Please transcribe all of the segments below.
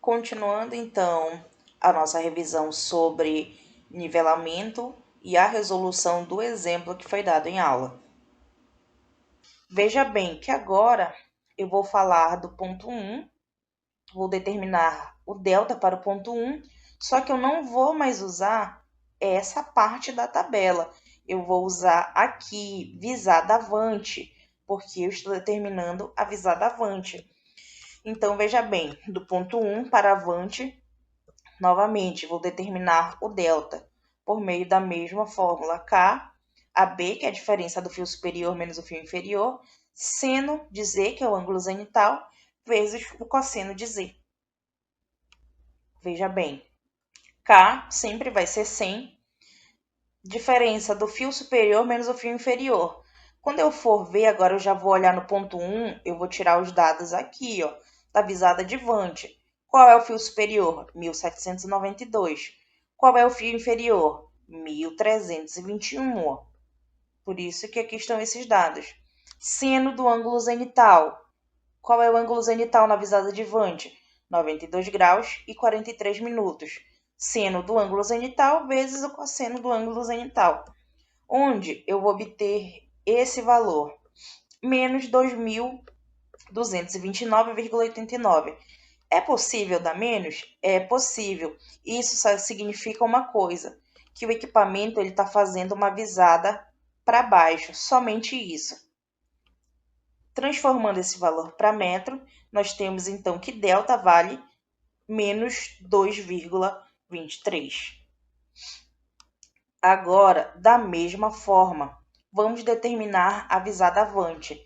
Continuando, então, a nossa revisão sobre nivelamento e a resolução do exemplo que foi dado em aula. Veja bem que agora eu vou falar do ponto 1, vou determinar o delta para o ponto 1, só que eu não vou mais usar essa parte da tabela. Eu vou usar aqui visada avante, porque eu estou determinando a visada avante. Então, veja bem, do ponto 1 para avante, novamente, vou determinar o delta por meio da mesma fórmula K, AB, que é a diferença do fio superior menos o fio inferior, seno de Z, que é o ângulo zenital, vezes o cosseno de Z. Veja bem, K sempre vai ser 100, diferença do fio superior menos o fio inferior. Quando eu for ver, agora eu já vou olhar no ponto 1, eu vou tirar os dados aqui, ó, da visada advante. Qual é o fio superior? 1792. Qual é o fio inferior? 1321. Ó. Por isso que aqui estão esses dados. Seno do ângulo zenital. Qual é o ângulo zenital na visada advante? 92 graus e 43 minutos. Seno do ângulo zenital vezes o cosseno do ângulo zenital. Onde eu vou obter esse valor? Menos 2.229,89. É possível dar menos? É possível. Isso só significa uma coisa, que o equipamento está fazendo uma visada para baixo, somente isso. Transformando esse valor para metro, nós temos então que delta vale menos 2,23. Agora, da mesma forma, vamos determinar a visada avante.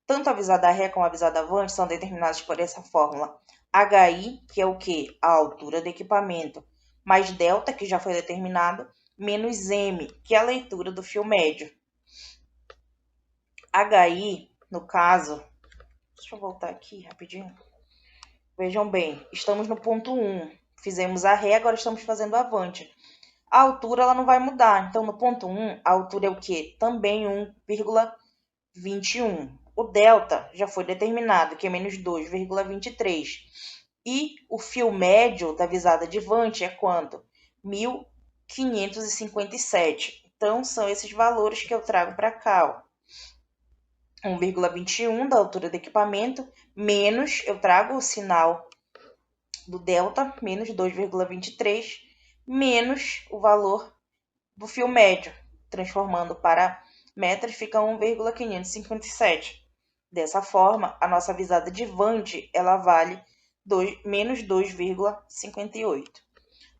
Tanto a visada ré como a visada avante são determinadas por essa fórmula. HI, que é o quê? A altura do equipamento, mais delta, que já foi determinado, menos M, que é a leitura do fio médio. HI, no caso, deixa eu voltar aqui rapidinho. Vejam bem, estamos no ponto 1. Fizemos a ré, agora estamos fazendo a avante. A altura ela não vai mudar. Então, no ponto 1, a altura é o quê? Também 1,21. O delta já foi determinado, que é menos 2,23. E o fio médio da visada advante é quanto? 1.557. Então, são esses valores que eu trago para cá. 1,21 da altura do equipamento, menos, eu trago o sinal do delta, menos 2,23, menos o valor do fio médio, transformando para metros, fica 1,557. Dessa forma, a nossa visada advante, ela vale menos 2,58.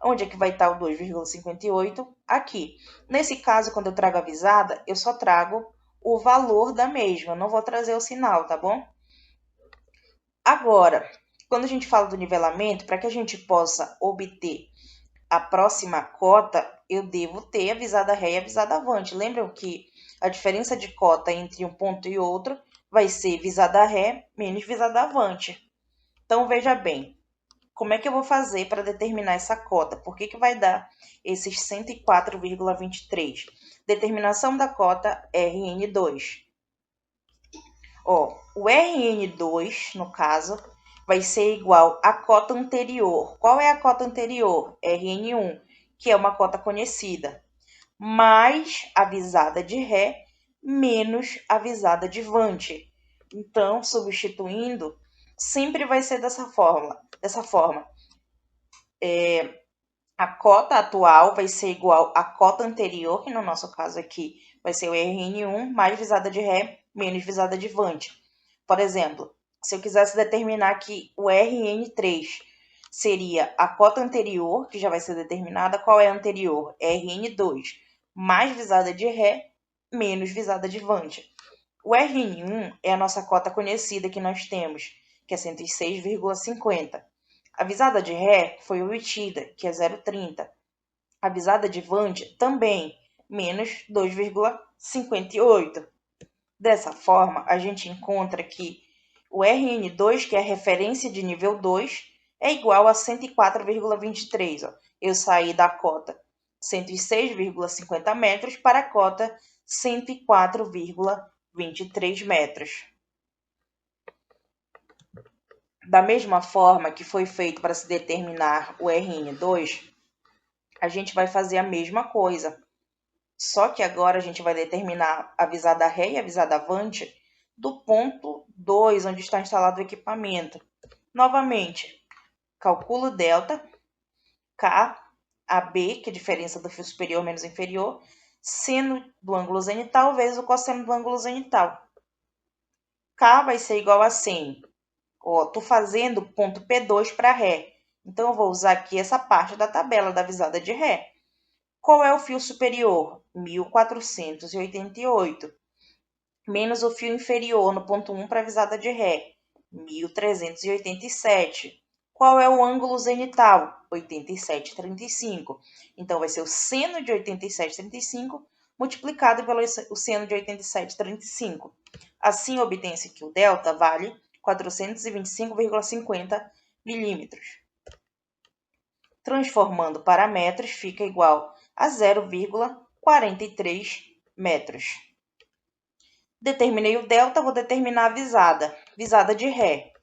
Onde é que vai estar o 2,58? Aqui. Nesse caso, quando eu trago a visada, eu só trago o valor da mesma, não vou trazer o sinal, tá bom? Agora, quando a gente fala do nivelamento, para que a gente possa obter a próxima cota, eu devo ter a visada ré e a visada avante. Lembram que a diferença de cota entre um ponto e outro vai ser visada ré menos visada avante. Então, veja bem, como é que eu vou fazer para determinar essa cota? Por que vai dar esses 104,23? Determinação da cota RN2. Ó, o RN2, no caso, vai ser igual à cota anterior. Qual é a cota anterior? RN1, que é uma cota conhecida, mais a visada de ré menos a visada de vante. Então, substituindo, sempre vai ser dessa forma. A cota atual vai ser igual à cota anterior, que no nosso caso aqui vai ser o RN1, mais visada de ré menos visada de vante. Por exemplo, se eu quisesse determinar que o RN3 seria a cota anterior, que já vai ser determinada, qual é a anterior? RN2, mais visada de ré menos visada de vante. O RN1 é a nossa cota conhecida que nós temos, que é 106,50. A visada de ré foi obtida, que é 0,30. A visada de vante também, menos 2,58. Dessa forma, a gente encontra que o RN2, que é a referência de nível 2, é igual a 104,23. Eu saí da cota 106,50 metros para a cota 104,23 metros. Da mesma forma que foi feito para se determinar o RN2, a gente vai fazer a mesma coisa. Só que agora a gente vai determinar a visada ré e a visada avante do ponto 2, onde está instalado o equipamento. Novamente, calculo delta, K, AB, que é a diferença do fio superior menos inferior, seno do ângulo zenital vezes o cosseno do ângulo zenital. K vai ser igual a 100. Estou fazendo ponto P2 para Ré. Então, eu vou usar aqui essa parte da tabela da visada de Ré. Qual é o fio superior? 1488. Menos o fio inferior no ponto 1 para a visada de Ré. 1387. Qual é o ângulo zenital? 87,35. Então, vai ser o seno de 87,35 multiplicado pelo seno de 87,35. Assim, obtém-se que o delta vale 425,50 milímetros. Transformando para metros, fica igual a 0,43 metros. Determinei o delta, vou determinar a visada. Visada de Ré.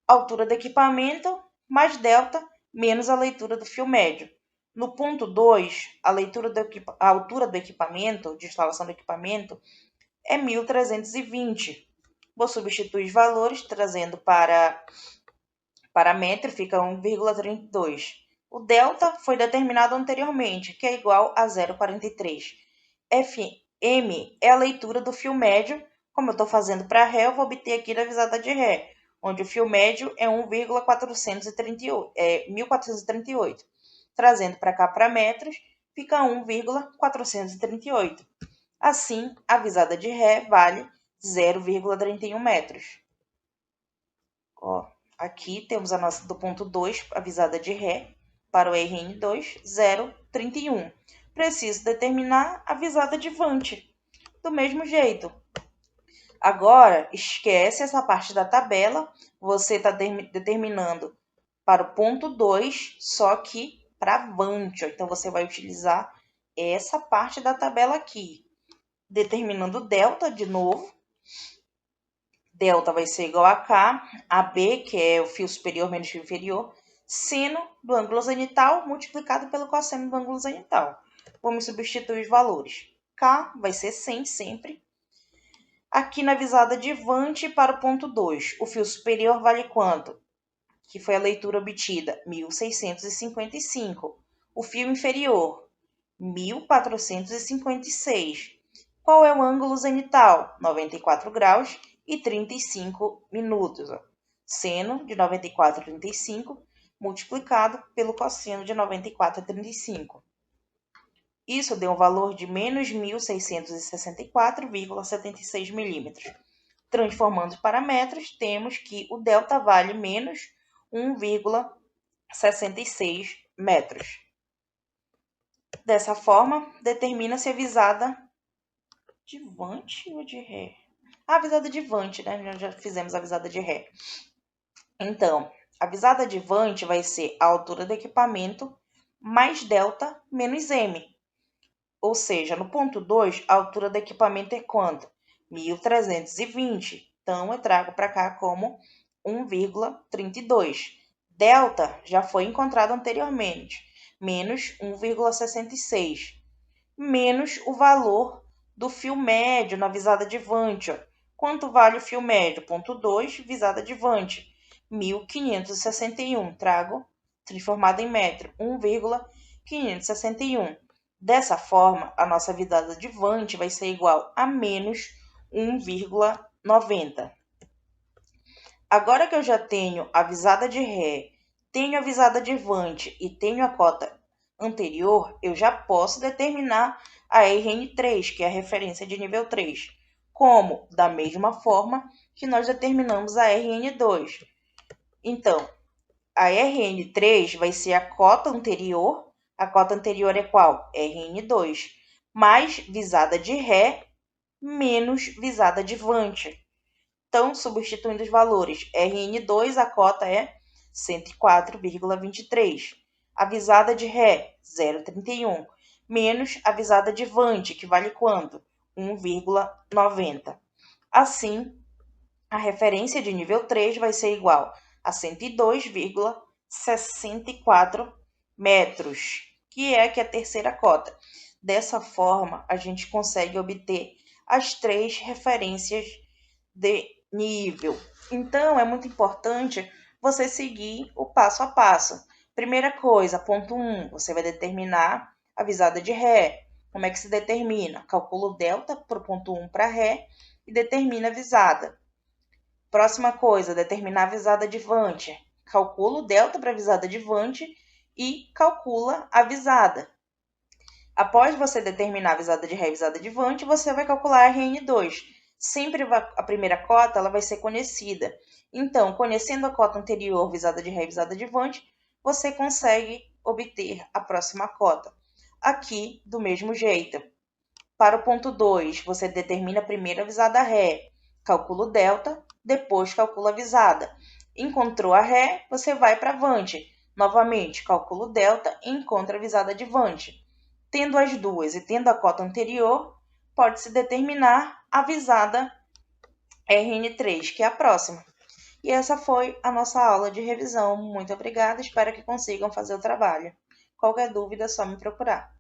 Altura do equipamento mais delta menos a leitura do fio médio. No ponto 2, a altura do equipamento, de instalação do equipamento, é 1320. Vou substituir os valores, trazendo para metro, fica 1,32. O delta foi determinado anteriormente, que é igual a 0,43. Fm é a leitura do fio médio. Como eu estou fazendo para Ré, eu vou obter aqui da visada de Ré, onde o fio médio é 1438. Trazendo para cá para metros, fica 1,438. Assim, a visada de Ré vale 0,31 metros. Aqui temos a nossa do ponto 2, a visada de Ré, para o RN2, 0,31. Preciso determinar a visada de Vante. Do mesmo jeito. Agora, esquece essa parte da tabela. Você está determinando para o ponto 2, só que para Vante. Então, você vai utilizar essa parte da tabela aqui. Determinando delta de novo. Delta vai ser igual a K, AB, que é o fio superior menos fio inferior, seno do ângulo zenital multiplicado pelo cosseno do ângulo zenital. Vamos substituir os valores. K vai ser 100 sempre. Aqui na visada de Vante para o ponto 2, o fio superior vale quanto? Que foi a leitura obtida, 1655. O fio inferior, 1456. Qual é o ângulo zenital? 94 graus e 35 minutos. Seno de 94,35 multiplicado pelo cosseno de 94,35. Isso deu um valor de menos 1.664,76 milímetros. Transformando para metros, temos que o delta vale menos 1,66 metros. Dessa forma, determina-se a visada de Vante ou de Ré? A visada de Vante, né? Nós já fizemos a visada de Ré. Então, a visada de Vante vai ser a altura do equipamento mais delta menos m. Ou seja, no ponto 2, a altura do equipamento é quanto? 1320. Então, eu trago para cá como 1,32. Delta já foi encontrado anteriormente, menos 1,66. Menos o valor do fio médio na visada de Vante. Quanto vale o fio médio? Ponto 2, visada de Vante. 1.561. Trago transformado em metro. 1,561. Dessa forma, a nossa visada de Vante vai ser igual a menos 1,90. Agora que eu já tenho a visada de Ré, tenho a visada de Vante e tenho a cota anterior, eu já posso determinar a RN3, que é a referência de nível 3, como da mesma forma que nós determinamos a RN2. Então, a RN3 vai ser a cota anterior. A cota anterior é qual? RN2, mais visada de Ré menos visada de Vante. Então, substituindo os valores, RN2, a cota é 104,23. A visada de Ré, 0,31, menos a visada de Vante, que vale quanto? 1,90. Assim, a referência de nível 3 vai ser igual a 102,64 metros, que é aqui a terceira cota. Dessa forma, a gente consegue obter as 3 referências de nível. Então, é muito importante você seguir o passo a passo. Primeira coisa, ponto 1, você vai determinar a visada de Ré. Como é que se determina? Calcula o delta para o ponto 1 para Ré e determina a visada. Próxima coisa, determinar a visada advante. Calcula o delta para a visada advante e calcula a visada. Após você determinar a visada de Ré e visada advante, você vai calcular a RN2. Sempre a primeira cota ela vai ser conhecida. Então, conhecendo a cota anterior, visada de Ré e visada advante, você consegue obter a próxima cota. Aqui, do mesmo jeito. Para o ponto 2, você determina primeiro a visada Ré, calcula o delta, depois calcula a visada. Encontrou a Ré, você vai para Avante. Novamente, calcula o delta e encontra a visada advante. Tendo as duas e tendo a cota anterior, pode-se determinar a visada RN3, que é a próxima. E essa foi a nossa aula de revisão. Muito obrigada, espero que consigam fazer o trabalho. Qualquer dúvida é só me procurar.